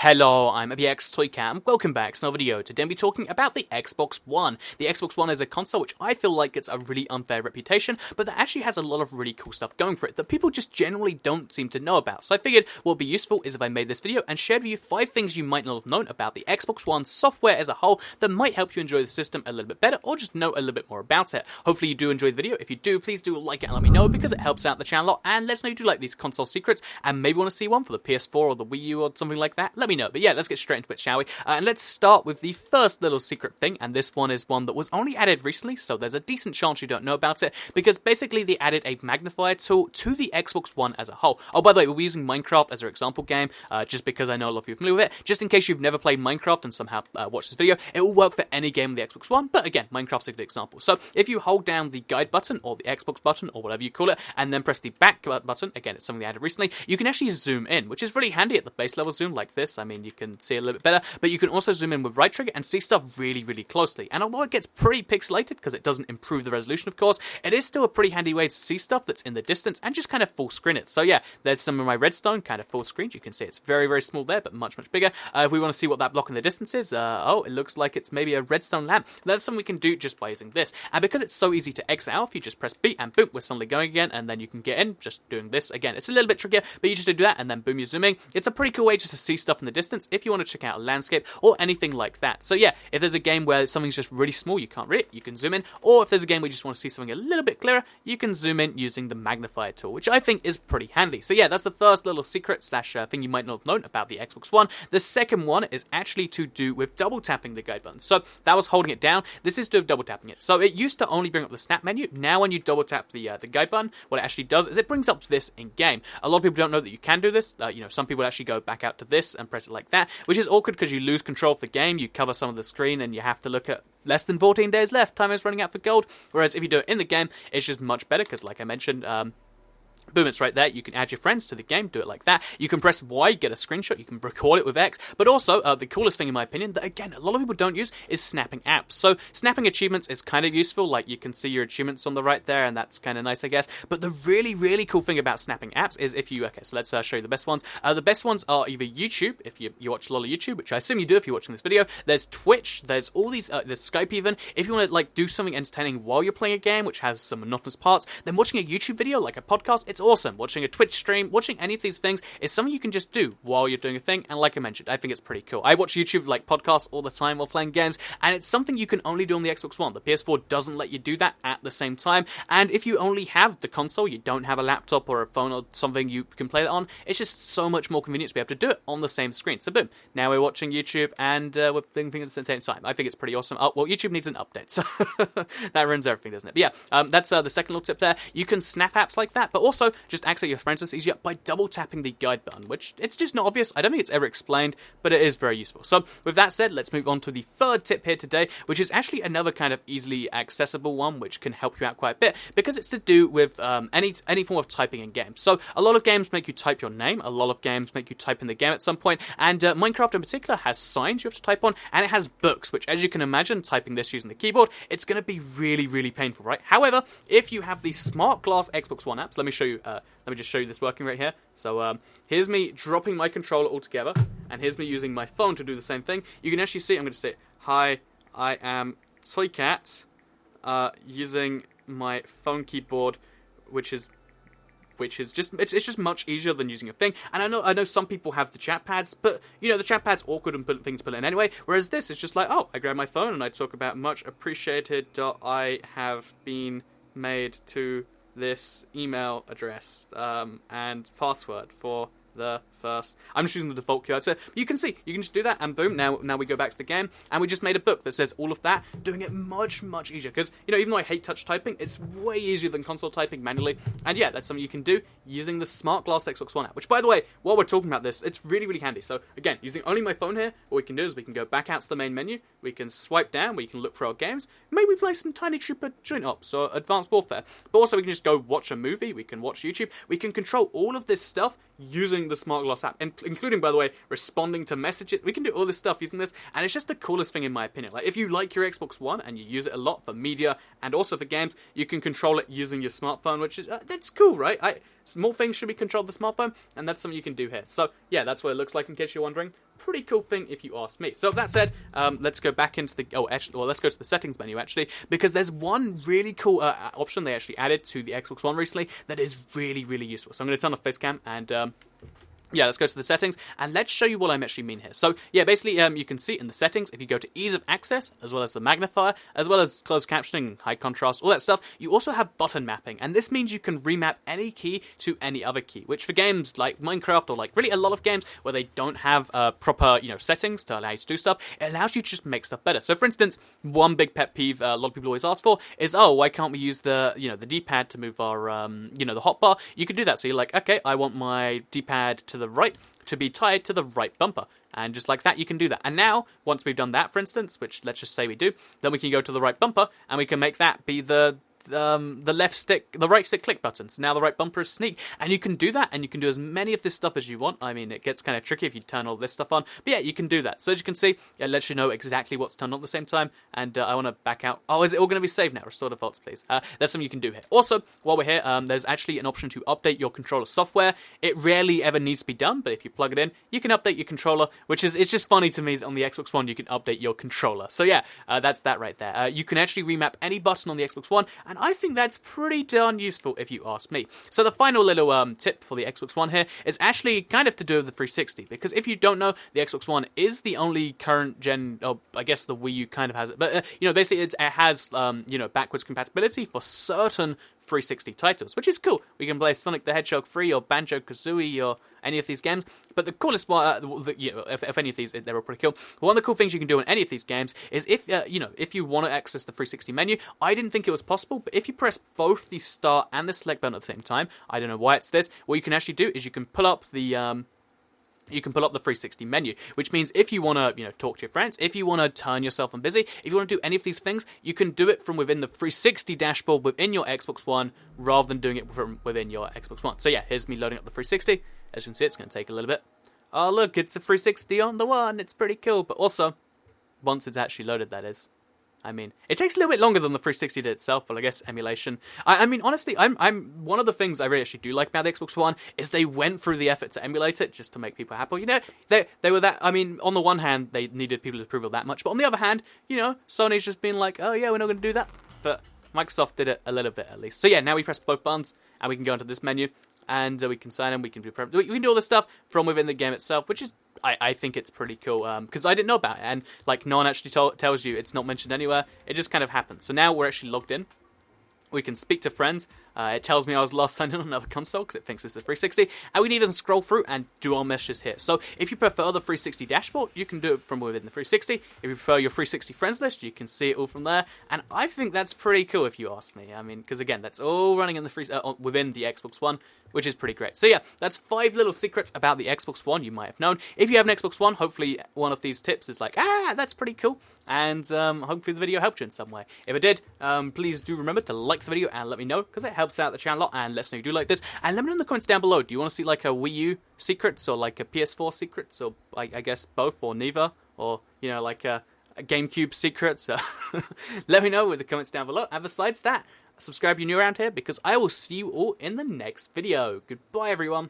Hello, I'm ABXToyCat, and welcome back to another video. Today we'll be talking about the Xbox One. The Xbox One is a console which I feel like gets a really unfair reputation, but that actually has a lot of really cool stuff going for it that people just generally don't seem to know about. So I figured what would be useful is if I made this video and shared with you 5 things you might not have known about the Xbox One software as a whole that might help you enjoy the system a little bit better, or just know a little bit more about it. Hopefully you do enjoy the video. If you do, please do like it and let me know, because it helps out the channel a lot, and let us know you do like these console secrets, and maybe want to see one for the PS4 or the Wii U or something like that. Let me know. But yeah, let's get straight into it, shall we? And let's start with the first little secret thing, and this one is one that was only added recently, so there's a decent chance you don't know about it, because basically they added a magnifier tool to the Xbox One as a whole. Oh, by the way, we're using Minecraft as our example game, just because I know a lot of you are familiar with it. Just in case you've never played Minecraft and somehow watched this video, it will work for any game on the Xbox One, but again, Minecraft's a good example. So if you hold down the guide button, or the Xbox button, or whatever you call it, and then press the back button, again, it's something they added recently, you can actually zoom in, which is really handy at the base level zoom like this. I mean, you can see a little bit better, but you can also zoom in with right trigger and see stuff really, really closely. And although it gets pretty pixelated, because it doesn't improve the resolution, of course, it is still a pretty handy way to see stuff that's in the distance and just kind of full screen it. So yeah, there's some of my redstone kind of full screen. You can see it's very, very small there, but much, much bigger. If we want to see what that block in the distance is, oh, it looks like it's maybe a redstone lamp. That's something we can do just by using this. And because it's so easy to exit out, if you just press B and boom, we're suddenly going again, and then you can get in just doing this again. It's a little bit trickier, but you just do that, and then boom, you're zooming. It's a pretty cool way just to see stuff in the distance if you want to check out a landscape or anything like that. So yeah, if there's a game where something's just really small, you can't read it, you can zoom in. Or if there's a game where you just want to see something a little bit clearer, you can zoom in using the magnifier tool, which I think is pretty handy. So yeah, that's the first little secret slash thing you might not have known about the Xbox One. The second one is actually to do with double tapping the guide button. So that was holding it down. This is to do with double tapping it. So it used to only bring up the snap menu. Now when you double tap the guide button, what it actually does is it brings up this in game. A lot of people don't know that you can do this. Some people actually go back out to this and press it like that, which is awkward because you lose control of the game. You cover some of the screen and you have to look at less than 14 days left. Time is running out for gold. Whereas if you do it in the game, it's just much better because, like I mentioned, boom, it's right there. You can add your friends to the game, do it like that. You can press Y, get a screenshot, you can record it with X, but also, the coolest thing in my opinion, that again, a lot of people don't use, is snapping apps. So, snapping achievements is kind of useful, like you can see your achievements on the right there, and that's kind of nice, I guess. But the really, really cool thing about snapping apps is if you, okay, so let's show you the best ones. The best ones are either YouTube, if you watch a lot of YouTube, which I assume you do if you're watching this video. There's Twitch, there's all these, there's Skype even. If you want to, like, do something entertaining while you're playing a game, which has some monotonous parts, then watching a YouTube video, like a podcast, it's awesome. Watching a Twitch stream, watching any of these things is something you can just do while you're doing a thing, and like I mentioned, I think it's pretty cool. I watch YouTube, like podcasts, all the time while playing games, and it's something you can only do on the Xbox One. The PS4 doesn't let you do that at the same time, and if you only have the console, you don't have a laptop or a phone or something you can play that on, it's just so much more convenient to be able to do it on the same screen. So boom, now we're watching YouTube, and we're playing things at the same time. I think it's pretty awesome. Oh, well, YouTube needs an update, so that ruins everything, doesn't it? But yeah, that's the second little tip there. You can snap apps like that, but also just access your friends easier by double tapping the guide button, which it's just not obvious. I don't think it's ever explained, but it is very useful. So with that said, let's move on to the third tip here today, which is actually another kind of easily accessible one, which can help you out quite a bit, because it's to do with any form of typing in games. So a lot of games make you type your name, a lot of games make you type in the game at some point, and Minecraft in particular has signs you have to type on, and it has books, which, as you can imagine, typing this using the keyboard, it's going to be really, really painful, right? However, if you have the smart glass Xbox One apps, let me show you. Let me just show you this working right here. So here's me dropping my controller altogether, and here's me using my phone to do the same thing. You can actually see, I'm going to say, hi, I am ToyCat, using my phone keyboard, which is just, it's just much easier than using a thing. And I know some people have the chat pads, but the chat pad's awkward and put things to put in anyway. Whereas this is just like, oh, I grab my phone and I talk about much appreciated. I have been made to this email address and password for the first. I'm just using the default keyword. So you can see, you can just do that, and boom, now we go back to the game, and we just made a book that says all of that, doing it much, much easier. Because, even though I hate touch typing, it's way easier than console typing manually. And yeah, that's something you can do using the Smart Glass Xbox One app, which, by the way, while we're talking about this, it's really, really handy. So again, using only my phone here, what we can do is we can go back out to the main menu, we can swipe down, we can look for our games, maybe play some Tiny Trooper Joint Ops or Advanced Warfare. But also we can just go watch a movie, we can watch YouTube, we can control all of this stuff using the Smart Glass app, including, by the way, responding to messages. We can do all this stuff using this, and it's just the coolest thing in my opinion. Like, if you like your Xbox One and you use it a lot for media and also for games, you can control it using your smartphone, which is, that's cool, right? Small things should be controlled with the smartphone, and that's something you can do here. So, yeah, that's what it looks like in case you're wondering. Pretty cool thing if you ask me. So that said, let's go back into the, let's go to the settings menu actually, because there's one really cool option they actually added to the Xbox One recently that is really, really useful. So I'm going to turn off Facecam and, yeah, let's go to the settings, and let's show you what I actually mean here. So, yeah, basically, you can see in the settings, if you go to ease of access, as well as the magnifier, as well as closed captioning, high contrast, all that stuff, you also have button mapping, and this means you can remap any key to any other key, which for games like Minecraft, or like really a lot of games where they don't have proper, settings to allow you to do stuff, it allows you to just make stuff better. So, for instance, one big pet peeve a lot of people always ask for is, oh, why can't we use the, the D-pad to move our, the hotbar? You can do that. So you're like, okay, I want my D-pad to the right to be tied to the right bumper, and just like that you can do that. And now once we've done that, for instance, which let's just say we do, then we can go to the right bumper and we can make that be the right stick click button. So now the right bumper is sneak, and you can do that, and you can do as many of this stuff as you want. I mean, it gets kind of tricky if you turn all this stuff on, but yeah, you can do that. So as you can see, it lets you know exactly what's turned on at the same time, and I want to back out. Oh, is it all going to be saved now? Restore defaults, please. That's something you can do here. Also, while we're here, there's actually an option to update your controller software. It rarely ever needs to be done, but if you plug it in, you can update your controller, which is, it's just funny to me that on the Xbox One you can update your controller. So yeah, that's that right there. You can actually remap any button on the Xbox One, and I think that's pretty darn useful if you ask me. So the final little tip for the Xbox One here is actually kind of to do with the 360, because if you don't know, the Xbox One is the only current gen, I guess the Wii U kind of has it, but basically it has backwards compatibility for certain 360 titles, which is cool. We can play Sonic the Hedgehog 3 or Banjo-Kazooie or any of these games, but the coolest one, if any of these, they're all pretty cool. One of the cool things you can do in any of these games is if you want to access the 360 menu, I didn't think it was possible, but if you press both the start and the select button at the same time, I don't know why it's this, what you can actually do is you can pull up the 360 menu, which means if you want to, talk to your friends, if you want to turn yourself on busy, if you want to do any of these things, you can do it from within the 360 dashboard within your Xbox One, rather than doing it from within your Xbox One. So yeah, here's me loading up the 360. As you can see, it's going to take a little bit. Oh look, it's a 360 on the One. It's pretty cool, but also, once it's actually loaded, that is. I mean, it takes a little bit longer than the 360 did itself, but I guess emulation. I mean, honestly, I'm one of the things I really actually do like about the Xbox One is they went through the effort to emulate it just to make people happy. They were that. I mean, on the one hand, they needed people's approval that much, but on the other hand, Sony's just been like, oh yeah, we're not going to do that. But Microsoft did it a little bit at least. So yeah, now we press both buttons and we can go into this menu and we can sign in. We can do all this stuff from within the game itself, which is. I think it's pretty cool, because I didn't know about it, and no one actually tells you, it's not mentioned anywhere, it just kind of happens. So now we're actually logged in, we can speak to friends, it tells me I was last signed in on another console, because it thinks this is 360, and we can even scroll through and do our messages here. So if you prefer the 360 dashboard, you can do it from within the 360, if you prefer your 360 friends list, you can see it all from there, and I think that's pretty cool if you ask me. I mean, because again, that's all running in the within the Xbox One, which is pretty great. So yeah, that's 5 little secrets about the Xbox One you might have known. If you have an Xbox One, hopefully one of these tips is like, that's pretty cool, and hopefully the video helped you in some way. If it did, please do remember to like the video and let me know, because it helps out the channel a lot, and let us know you do like this, and let me know in the comments down below, do you want to see like a Wii U secrets, or like a PS4 secrets, or I guess both, or neither, or like a GameCube secrets? Let me know in the comments down below, and besides that, subscribe if you're new around here, because I will see you all in the next video. Goodbye, everyone.